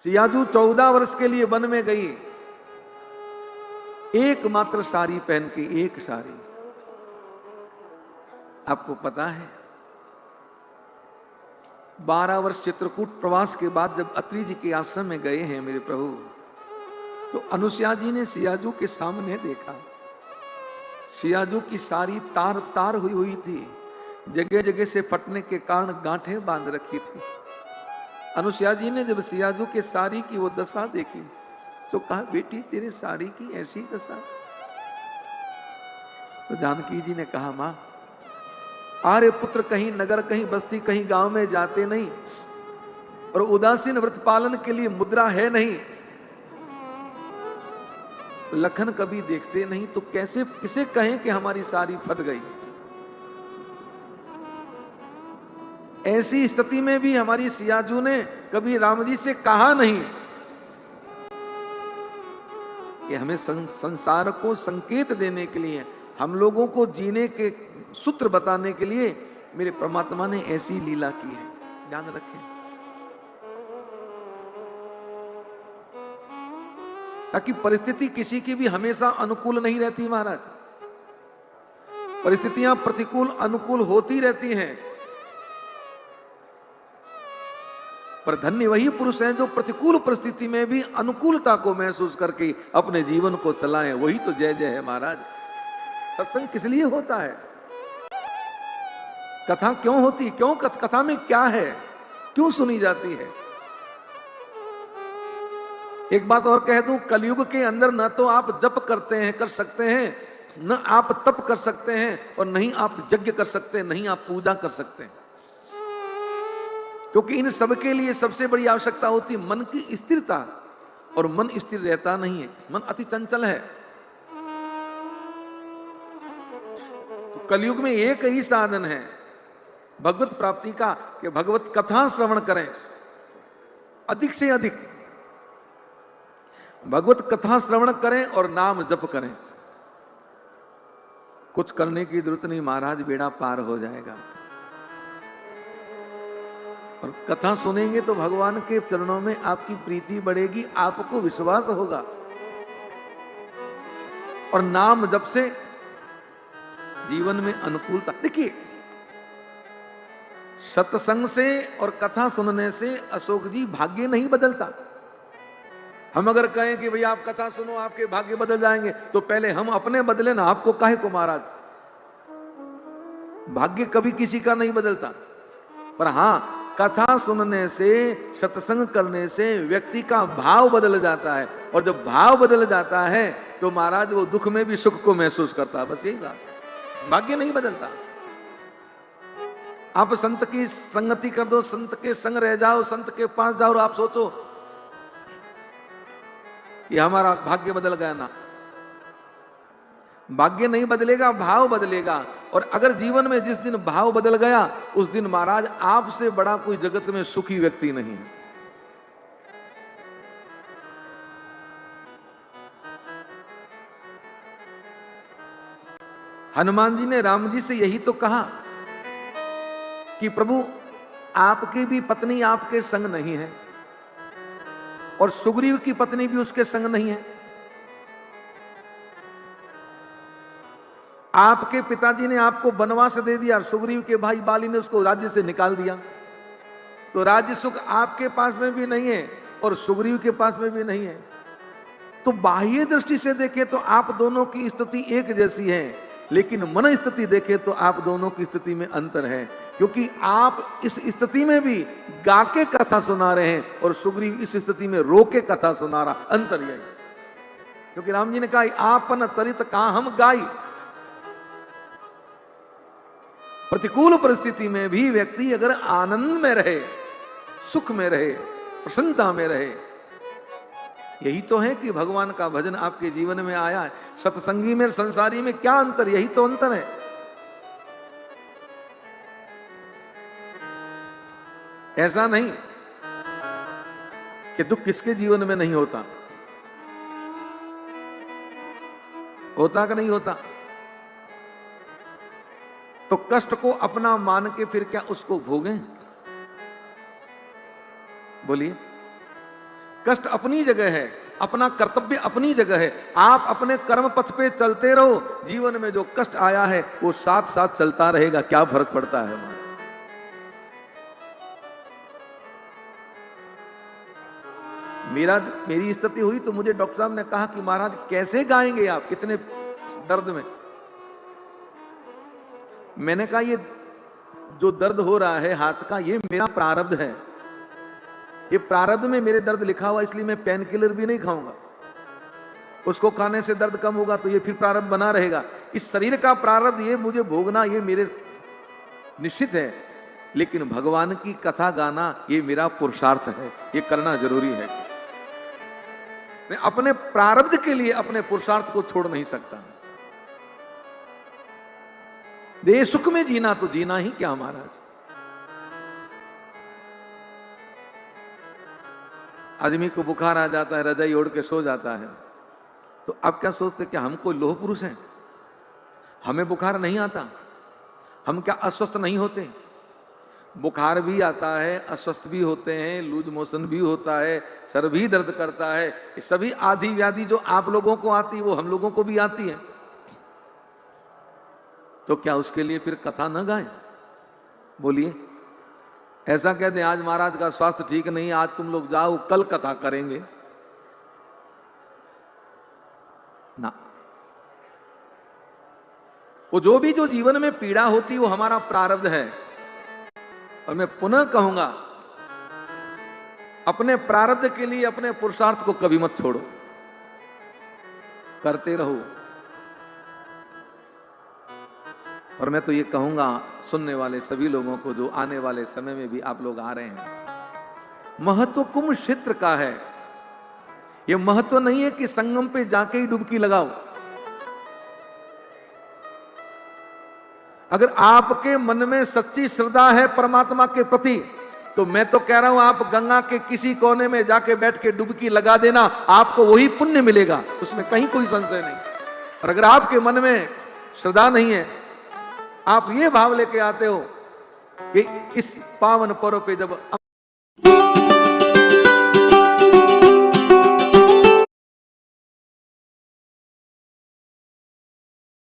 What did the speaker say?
सियाजू 14 वर्ष के लिए वन में गई, एकमात्र साड़ी पहन के, एक साड़ी। आपको पता है 12 वर्ष चित्रकूट प्रवास के बाद जब अत्रि जी के आश्रम में गए हैं मेरे प्रभु, तो अनुसुईया जी ने सियाजू के सामने देखा, सियाजू की साड़ी तार तार हुई हुई थी, जगह जगह से फटने के कारण गांठें बांध रखी थी। अनुसुईया जी ने जब सियाजू के साड़ी की वो दशा देखी तो कहा, बेटी तेरे साड़ी की ऐसी दशा? तो जानकी जी ने कहा, मां आर्य पुत्र कहीं नगर, कहीं बस्ती, कहीं गांव में जाते नहीं, और उदासीन व्रत पालन के लिए मुद्रा है नहीं, लखन कभी देखते नहीं, तो कैसे किसे कहें कि हमारी साड़ी फट गई? ऐसी स्थिति में भी हमारी सियाजू ने कभी राम जी से कहा नहीं कि हमें संसार को संकेत देने के लिए, हम लोगों को जीने के सूत्र बताने के लिए मेरे परमात्मा ने ऐसी लीला की है। ध्यान रखें, ताकि परिस्थिति किसी की भी हमेशा अनुकूल नहीं रहती महाराज, परिस्थितियां प्रतिकूल अनुकूल होती रहती हैं, पर धन्य वही पुरुष हैं जो प्रतिकूल परिस्थिति में भी अनुकूलता को महसूस करके अपने जीवन को चलाएं। वही तो जय जय है महाराज। सत्संग किस लिए होता है? कथा क्यों होती? क्यों कथा में क्या है? क्यों सुनी जाती है? एक बात और कह दूं, कलयुग के अंदर न तो आप जप करते हैं, कर सकते हैं, न आप तप कर सकते हैं, और नहीं आप यज्ञ कर सकते हैं, नहीं आप पूजा कर सकते हैं, क्योंकि इन सब के लिए सबसे बड़ी आवश्यकता होती है मन की स्थिरता, और मन स्थिर रहता नहीं है, मन अति चंचल है। तो कलयुग में एक ही साधन है भगवत प्राप्ति का, कि भगवत कथा श्रवण करें, अधिक से अधिक भगवत कथा श्रवण करें और नाम जप करें। कुछ करने की जरूरत नहीं महाराज, बेड़ा पार हो जाएगा। और कथा सुनेंगे तो भगवान के चरणों में आपकी प्रीति बढ़ेगी, आपको विश्वास होगा, और नाम जप से जीवन में अनुकूलता। देखिए, सत्संग से और कथा सुनने से अशोक जी भाग्य नहीं बदलता। हम अगर कहें कि भैया आप कथा सुनो आपके भाग्य बदल जाएंगे, तो पहले हम अपने बदले ना, आपको काहे को महाराज? भाग्य कभी किसी का नहीं बदलता, पर हां कथा सुनने से, सत्संग करने से व्यक्ति का भाव बदल जाता है, और जब भाव बदल जाता है तो महाराज वो दुख में भी सुख को महसूस करता है। बस यही बात, भाग्य नहीं बदलता। आप संत की संगति कर दो, संत के संग रह जाओ, संत के पास जाओ, और आप सोचो कि हमारा भाग्य बदल गया ना, भाग्य नहीं बदलेगा, भाव बदलेगा। और अगर जीवन में जिस दिन भाव बदल गया, उस दिन महाराज आपसे बड़ा कोई जगत में सुखी व्यक्ति नहीं है। हनुमान जी ने राम जी से यही तो कहा कि प्रभु आपकी भी पत्नी आपके संग नहीं है, और सुग्रीव की पत्नी भी उसके संग नहीं है। आपके पिताजी ने आपको वनवास दे दिया, सुग्रीव के भाई बाली ने उसको राज्य से निकाल दिया, तो राज्य सुख आपके पास में भी नहीं है और सुग्रीव के पास में भी नहीं है। तो बाह्य दृष्टि से देखें तो आप दोनों की स्थिति एक जैसी है, लेकिन मन स्थिति देखें तो आप दोनों की स्थिति में अंतर है, क्योंकि आप इस स्थिति में भी गा के कथा सुना रहे हैं और सुग्रीव इस स्थिति में रो के कथा सुना रहा। अंतर यही, क्योंकि राम जी ने कहा आपन चरित का हम गाई। प्रतिकूल परिस्थिति में भी व्यक्ति अगर आनंद में रहे, सुख में रहे, प्रसन्नता में रहे, यही तो है कि भगवान का भजन आपके जीवन में आया है। सत्संगी में संसारी में क्या अंतर? यही तो अंतर है। ऐसा नहीं कि दुख किसके जीवन में नहीं होता, होता कि नहीं होता? तो कष्ट को अपना मान के फिर क्या उसको भोगें? बोलिए, कष्ट अपनी जगह है, अपना कर्तव्य अपनी जगह है। आप अपने कर्म पथ पे चलते रहो, जीवन में जो कष्ट आया है वो साथ साथ चलता रहेगा, क्या फर्क पड़ता है हमारा। मेरी स्थिति हुई तो मुझे डॉक्टर साहब ने कहा कि महाराज कैसे गाएंगे आप इतने दर्द में। मैंने कहा ये जो दर्द हो रहा है हाथ का, ये मेरा प्रारब्ध है, ये प्रारब्ध में मेरे दर्द लिखा हुआ, इसलिए मैं पेन किलर भी नहीं खाऊंगा। उसको खाने से दर्द कम होगा तो ये फिर प्रारब्ध बना रहेगा। इस शरीर का प्रारब्ध ये मुझे भोगना, ये मेरे निश्चित है, लेकिन भगवान की कथा गाना ये मेरा पुरुषार्थ है, ये करना जरूरी है। मैं अपने प्रारब्ध के लिए अपने पुरुषार्थ को छोड़ नहीं सकता। देह सुख में जीना तो जीना ही क्या महाराज। आदमी को बुखार आ जाता है, रजाई ओढ़ के सो जाता है, तो अब क्या सोचते कि हम कोई लोह पुरुष हैं, हमें बुखार नहीं आता, हम क्या अस्वस्थ नहीं होते। बुखार भी आता है, अस्वस्थ भी होते हैं, लूज मोशन भी होता है, सर भी दर्द करता है। ये सभी आदि व्याधि जो आप लोगों को आती है वो हम लोगों को भी आती है। तो क्या उसके लिए फिर कथा न गाएं? बोलिए, ऐसा कहते हैं आज महाराज का स्वास्थ्य ठीक नहीं, आज तुम लोग जाओ, कल कथा करेंगे ना। वो जो भी जो जीवन में पीड़ा होती वो हमारा प्रारब्ध है। और मैं पुनः कहूंगा, अपने प्रारब्ध के लिए अपने पुरुषार्थ को कभी मत छोड़ो, करते रहो। और मैं तो ये कहूंगा सुनने वाले सभी लोगों को, जो आने वाले समय में भी आप लोग आ रहे हैं, महत्व कुंभ क्षेत्र का है। यह महत्व नहीं है कि संगम पे जाके ही डुबकी लगाओ। अगर आपके मन में सच्ची श्रद्धा है परमात्मा के प्रति, तो मैं तो कह रहा हूं आप गंगा के किसी कोने में जाके बैठ के डुबकी लगा देना, आपको वही पुण्य मिलेगा, उसमें कहीं कोई संशय नहीं। और अगर आपके मन में श्रद्धा नहीं है, आप ये भाव लेके आते हो कि इस पावन पर्व पे जब